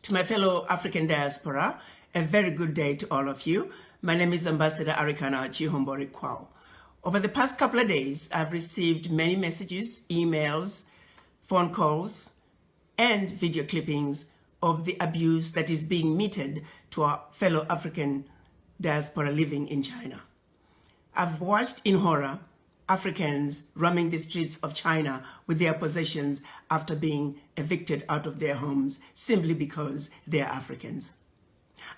To my fellow African diaspora, a very good day to all of you. My name is Ambassador Arikana Chihombori Kwao. Over the past couple of days, I've received many messages, emails, phone calls, and video clippings of the abuse that is being meted to our fellow African diaspora living in China. I've watched in horror Africans roaming the streets of China with their possessions after being evicted out of their homes simply because they're Africans.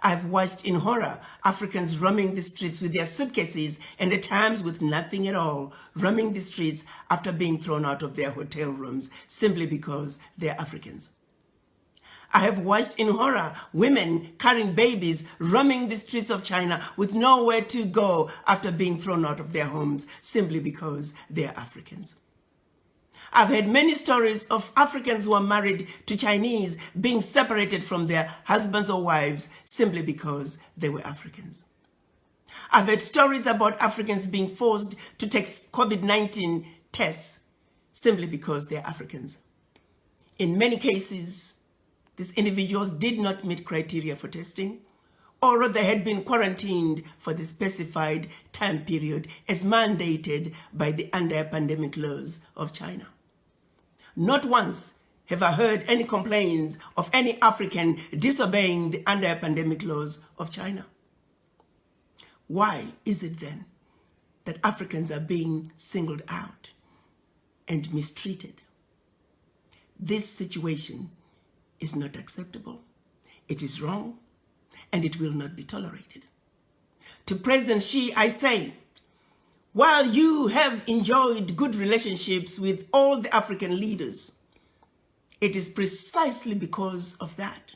I've watched in horror Africans roaming the streets with their suitcases and at times with nothing at all, roaming the streets after being thrown out of their hotel rooms simply because they're Africans. I have watched in horror women carrying babies roaming the streets of China with nowhere to go after being thrown out of their homes simply because they are Africans. I've heard many stories of Africans who are married to Chinese being separated from their husbands or wives simply because they were Africans. I've heard stories about Africans being forced to take COVID19 tests simply because they're Africans. In many cases, these individuals did not meet criteria for testing, or they had been quarantined for the specified time period as mandated by the anti-pandemic laws of China. Not once have I heard any complaints of any African disobeying the anti-pandemic laws of China. Why is it then that Africans are being singled out and mistreated? This situation is not acceptable. It is wrong, and it will not be tolerated. To President Xi, I say, while you have enjoyed good relationships with all the African leaders, it is precisely because of that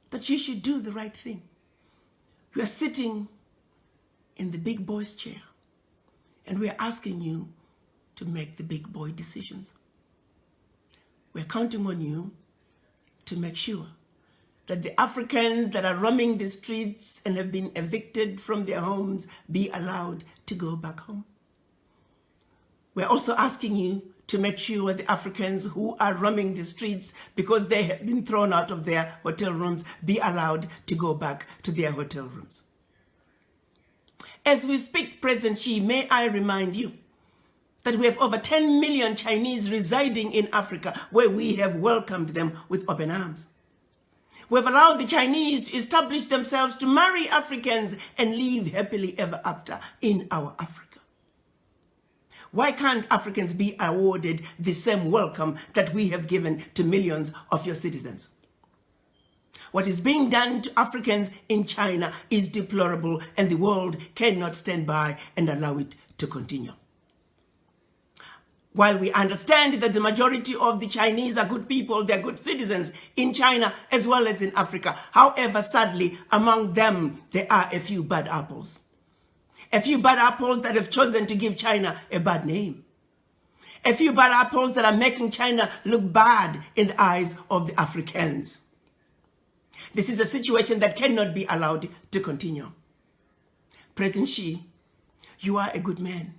that you should do the right thing. You are sitting in the big boy's chair, and we are asking you to make the big boy decisions. We are counting on you to make sure that the Africans that are roaming the streets and have been evicted from their homes be allowed to go back home. We're also asking you to make sure the Africans who are roaming the streets because they have been thrown out of their hotel rooms be allowed to go back to their hotel rooms. As we speak, President Xi, may I remind you that we have over 10 million Chinese residing in Africa where we have welcomed them with open arms. We have allowed the Chinese to establish themselves to marry Africans and live happily ever after in our Africa. Why can't Africans be awarded the same welcome that we have given to millions of your citizens? What is being done to Africans in China is deplorable, and the world cannot stand by and allow it to continue. While we understand that the majority of the Chinese are good people, they're good citizens in China as well as in Africa. However, sadly, among them, there are a few bad apples. A few bad apples that have chosen to give China a bad name. A few bad apples that are making China look bad in the eyes of the Africans. This is a situation that cannot be allowed to continue. President Xi, you are a good man.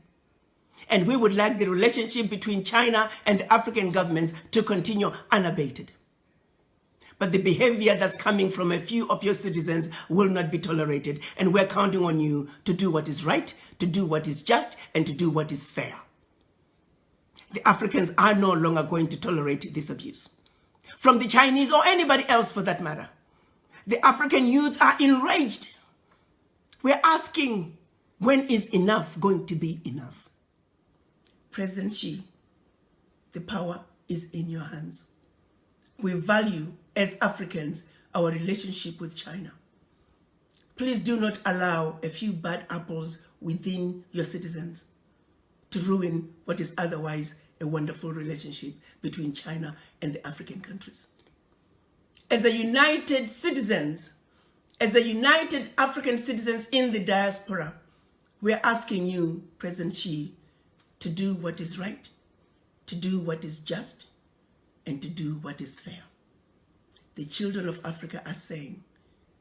And we would like the relationship between China and the African governments to continue unabated. But the behavior that's coming from a few of your citizens will not be tolerated. And we're counting on you to do what is right, to do what is just, and to do what is fair. The Africans are no longer going to tolerate this abuse. From the Chinese or anybody else for that matter. The African youth are enraged. We're asking, when is enough going to be enough? President Xi, the power is in your hands. We value, as Africans, our relationship with China. Please do not allow a few bad apples within your citizens to ruin what is otherwise a wonderful relationship between China and the African countries. As a united citizens, as a united African citizens in the diaspora, we are asking you, President Xi, to do what is right, to do what is just, and to do what is fair. The children of Africa are saying,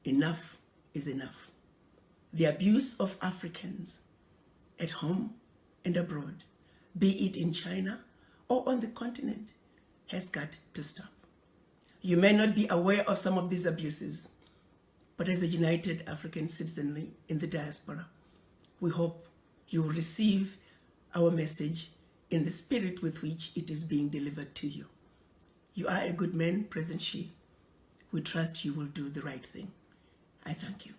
enough is enough. The abuse of Africans at home and abroad, be it in China or on the continent, has got to stop. You may not be aware of some of these abuses, but as a united African citizenry in the diaspora, we hope you will receive our message in the spirit with which it is being delivered to you. You are a good man, President Xi. We trust you will do the right thing. I thank you.